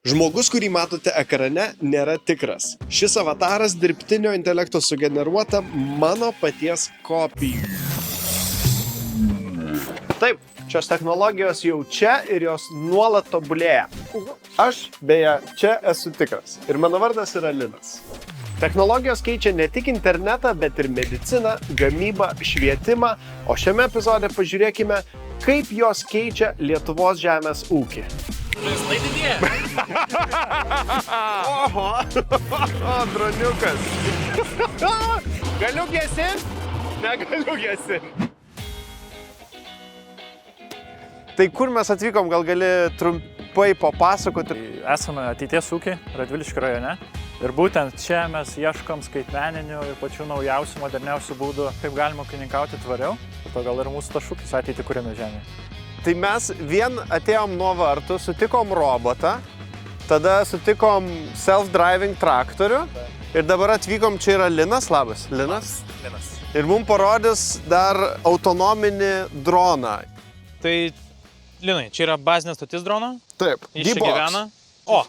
Žmogus, kurį matote ekrane, nėra tikras. Šis avataras dirbtinio intelekto sugeneruota mano paties kopija. Taip, šios technologijos jau čia ir jos nuolat tobulėja. Aš, beje, čia esu tikras. Ir mano vardas yra Linas. Technologijos keičia ne tik internetą, bet ir mediciną, gamybą, švietimą, o šiame epizode pažiūrėkime, kaip jos keičia Lietuvos žemės ūkį. Žaislai didėja. Oho, droniukas. Galiu gesint? Negaliu gesint. Tai kur mes atvykom, gal gali trumpai papasakoti? Esame ateities ūkiai Radviliškio rajone. Ir būtent čia mes ieškom skaitmeninių ir pačių naujausių, moderniausių būdų, kaip galima ūkininkauti tvariau. Tai gal ir mūsų tas šūkis ateitį kuriame žemėje. Tai mes vien atėjom nuo vartų, sutikom robotą, tada sutikom self-driving traktorių ir dabar atvykom, čia yra Linas, labas. Linas? Linas. Ir mums parodys dar autonominį droną. Tai, Linai, čia yra bazinė stotis drono. Taip, Jis čia gyvena. O,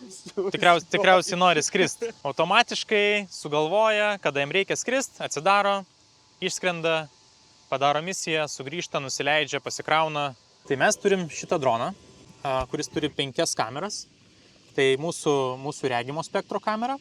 tikriausiai nori skristi. Automatiškai sugalvoja, kada jam reikia skristi, atsidaro, išskrenda, padaro misiją, sugrįžta, nusileidžia, pasikrauna. Tai mes turim šitą droną, kuris turi 5 kameras. Tai mūsų regimo spektro kamera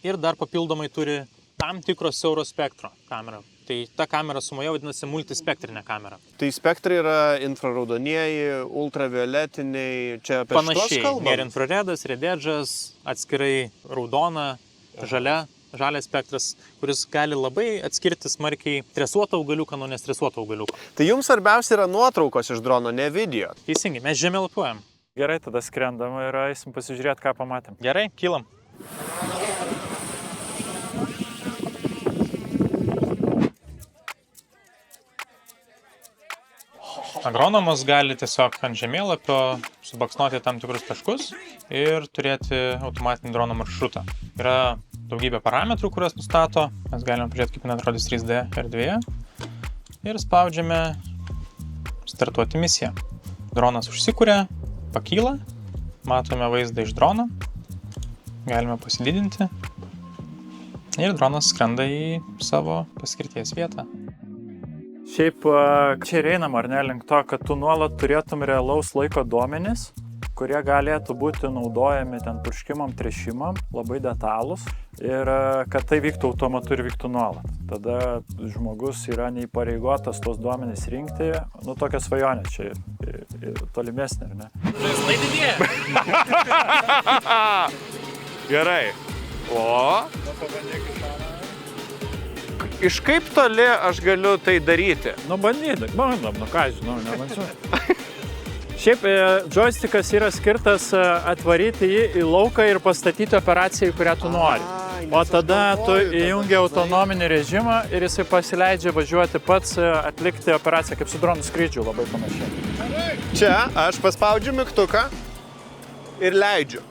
ir dar papildomai turi tam tikro siauro spektro kamerą. Tai ta kamera sumoje vadinasi multispektrinė kamera. Tai spektrai yra infraraudonieji, ultravioletiniai, čia apie šitos kalbam? Nėra infraredas, rededžas, atskirai raudona, žalias spektras, kuris gali labai atskirti smarkiai stresuotą augaliuką nuo nestresuotą augaliuką. Tai jums svarbiausia yra nuotraukos iš drono, ne video. Teisingai, mes žemėlapiuojam. Gerai, tada skrendam ir eisim pasižiūrėti, ką pamatėm. Gerai, kylam. Agronomas gali tiesiog ant žemėlapio subaksnuoti tam tikrus taškus ir turėti automatinį drono maršrutą. Yra daugybė parametrų, kuriuos nustato. Mes galime pažiūrėti, kaip atrodys 3D erdvėje. Ir spaudžiame startuoti misiją. Dronas užsikuria, pakyla, matome vaizdą iš drono, galime pasididinti ir dronas skrenda į savo paskirties vietą. Šiaip čia ir einam, ar ne, link to, kad tu nuolat turėtum realaus laiko duomenis, kurie galėtų būti naudojami ten purškimam, tręšimam, labai detalūs ir kad tai vyktų automatu ir vyktų nuolat. Tada žmogus yra neįpareigotas tos duomenis rinkti, nu tokia svajonė čia tolimesnė, ar ne? Žaislai didėja. Gerai. O? Iš kaip toli aš galiu tai daryti? Nu bandom, nu ką žinau, nemačiau. Šiaip joystickas yra skirtas atvaryti jį į lauką ir pastatyti operaciją, kurią tu nori. O tada tu įjungi autonominį režimą ir jisai pasileidžia važiuoti pats, atlikti operaciją kaip su dronų skrydžiu, labai panašiai. Čia aš paspaudžiu mygtuką ir leidžiu.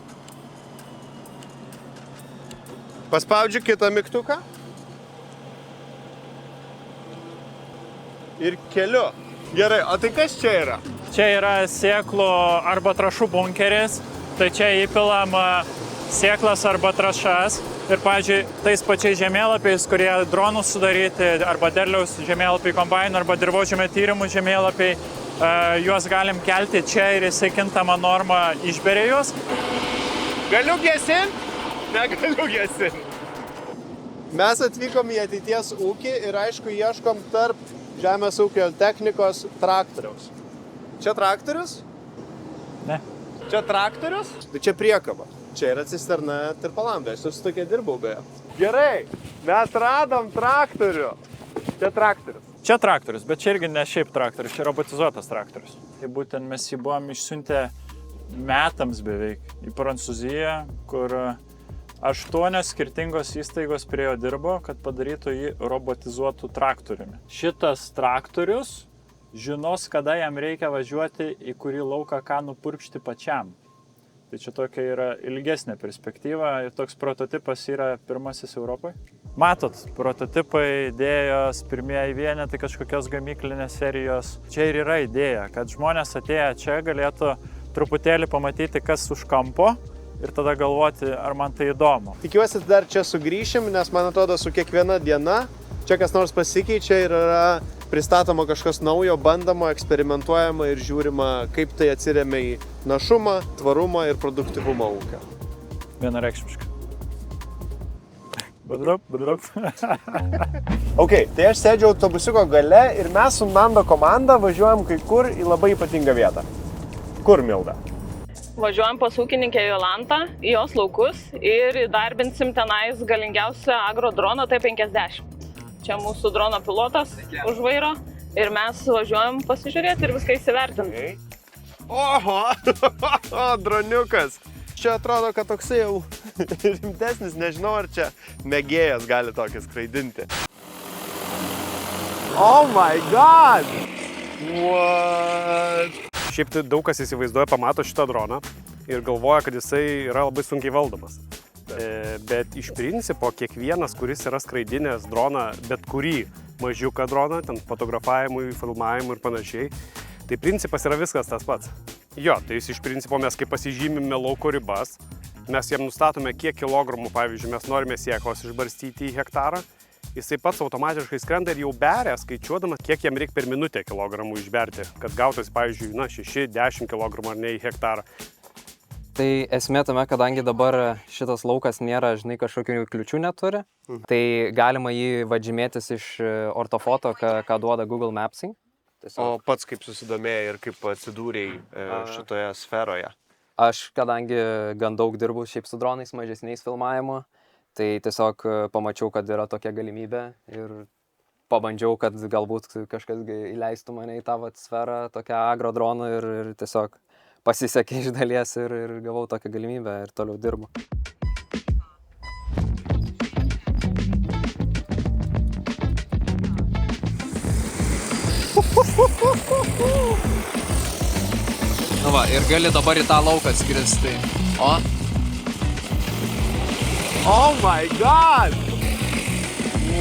Paspaudžiu kitą mygtuką. Ir keliu. Gerai, o tai kas čia yra? Čia yra sėklų arba trašų bunkeris, tai čia įpilam sėklas arba trašas. Ir, pavyzdžiui, tais pačiais žemėlapiais, kurie dronų sudaryti, arba derliaus žemėlapiai kombainų, arba dirvožemio tyrimų žemėlapiai, juos galim kelti čia ir jisai kintamą normą išberia juos. Galiu gesint? Negaliu gesint. Mes atvykom į ateities ūkį ir aišku ieškom tarp žemės ūkio technikos traktoriaus. Čia traktorius? Ne. Čia traktorius? Tai čia priekaba. Čia yra cisterna tirpalam, aš su tokia dirbau beje. Gerai, mes radom traktorių. Čia traktorius. Čia traktorius, bet čia irgi ne šiaip traktorius, čia robotizuotas traktorius. Tai būtent mes jį buvom išsiuntę metams beveik į Prancūziją, kur 8 skirtingos įstaigos prie jo dirbo, kad padarytų jį robotizuotų traktoriumi. Šitas traktorius žinos, kada jam reikia važiuoti į kurį lauką ką nupurkšti pačiam. Tai čia tokia yra ilgesnė perspektyva ir toks prototipas yra pirmasis Europoje. Matot, prototipai, idėjos, pirmieji vienetai kažkokios gamyklinės serijos. Čia ir yra idėja, kad žmonės atėję čia galėtų truputėlį pamatyti, kas už kampo ir tada galvoti, ar man tai įdomu. Tikiuosi dar čia sugrįšim, nes man atrodo su kiekviena diena čia kas nors pasikeičia ir yra pristatoma kažkas naujo, bandoma, eksperimentuojama ir žiūrima, kaip tai atsiremia į našumą, tvarumą ir produktyvumą ūkio. Vienareikšmiškai. Badrup. Ok, tai aš sėdžiu autobusiuko gale ir mes su Nando komanda važiuojam kai kur į labai ypatingą vietą. Kur, Milda? Važiuojam pas ūkininkę Jolantą į jos laukus ir įdarbinsim tenais galingiausią agrodroną T50. Čia mūsų drono pilotas už vairo ir mes važiuojam pasižiūrėti ir viską įsivertinti. Oho, droniukas. Čia atrodo, kad toksai jau rimtesnis, nežinau, ar čia mėgėjas gali tokį skraidinti. Oh my god! What? Šiaip tai daug kas įsivaizduoja, pamato šitą droną ir galvoja, kad jisai yra labai sunkiai valdomas. Bet iš principo kiekvienas, kuris yra skraidinęs droną, bet kurį mažiuką droną, ten fotografavimui, filmavimui ir panašiai, tai principas yra viskas tas pats. Jo, tai iš principo mes kaip pasižymime lauko ribas, mes jam nustatome kiek kilogramų, pavyzdžiui, mes norime sėklos išbarstyti į hektarą, jisai pats automatiškai skrenda ir jau beria, skaičiuodamas, kiek jam reikia per minutę kilogramų išberti, kad gautųsi, pavyzdžiui, 6-10 kilogramų ar ne į hektarą. Tai esmė tame, kadangi dabar šitas laukas nėra, žinai, kažkokių kliučių neturi, tai galima jį vadžymėtis iš ortofoto, ką duoda Google Maps'ai. O pats kaip susidomėjai ir kaip atsidūrei šitoje sferoje? Aš, kadangi gan daug dirbu šiaip su dronais, mažesniais filmavimo, tai tiesiog pamačiau, kad yra tokia galimybė ir pabandžiau, kad galbūt kažkas įleistų mane į tą sferą, tokią agrodroną ir tiesiog pasisekė iš dalies ir gavau tokią galimybę ir toliau dirbu. Nu va, ir gali dabar į tą lauką skristi. O? Oh my god!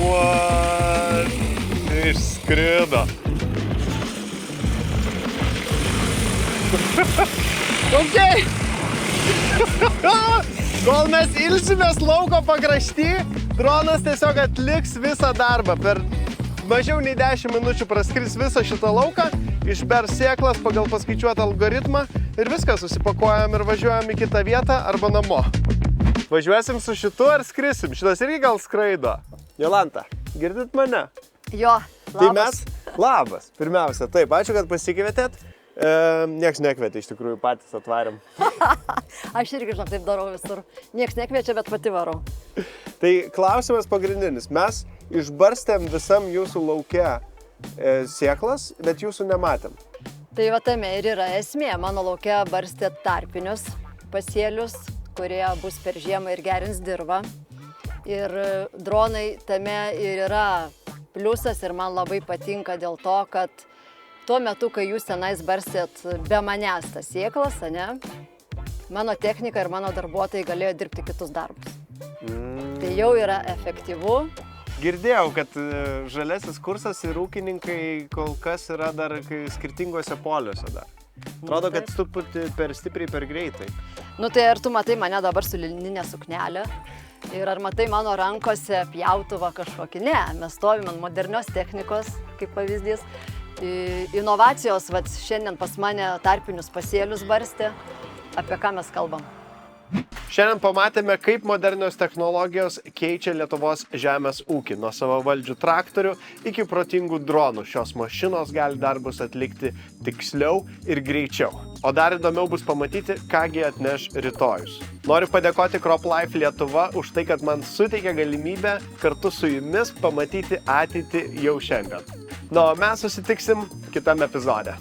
What? Išskrido. Ok. Kol mes ilsimės lauko pakrašty, dronas tiesiog atliks visą darbą. Per mažiau nei 10 minučių praskris visą šitą lauką, išbers sėklas pagal paskaičiuotą algoritmą ir viską susipakuojam ir važiuojam į kitą vietą arba namo. Važiuosim su šitu ar skrisim? Šitas irgi gal skraido? Jolanta, girdit mane? Jo, labas. Tai mes, labas, pirmiausia. Taip, ačiū, kad pasikvietėt. Niekas nekvietė, iš tikrųjų patys atvarėm. Aš irgi, žinok, taip darau visur. Niekas nekviečia, bet pati varau. Tai klausimas pagrindinis. Mes išbarstėm visam jūsų lauke sėklas, bet jūsų nematėm. Tai va tame ir yra esmė. Mano lauke barstė tarpinius pasėlius, kurie bus per žiemą ir gerins dirvą. Ir dronai tame ir yra pliusas ir man labai patinka dėl to, kad tuo metu, kai jūs tenais barstėt be manęs tas sėklas, mano technika ir mano darbuotojai galėjo dirbti kitus darbus. Tai jau yra efektyvu. Girdėjau, kad žaliasis kursas ir ūkininkai kol kas yra dar skirtingose poliuose dar. Atrodo, kad truputį per stipriai, per greitai. Nu tai ar tu matai mane dabar su lininė suknelė? Ir ar matai mano rankose pjautuvą kažkokį? Ne, mes stovim ant modernios technikos, kaip pavyzdys. Inovacijos, šiandien pas mane tarpinius pasėlius barstė. Apie ką mes kalbam? Šiandien pamatėme, kaip modernios technologijos keičia Lietuvos žemės ūkį. Nuo savavaldžių traktorių iki protingų dronų. Šios mašinos gali darbus atlikti tiksliau ir greičiau. O dar įdomiau bus pamatyti, kągi atneš rytojus. Noriu padėkoti CropLife Lietuva už tai, kad man suteikė galimybę kartu su jumis pamatyti ateitį jau šiandien. Na, o mes susitiksim kitame epizode.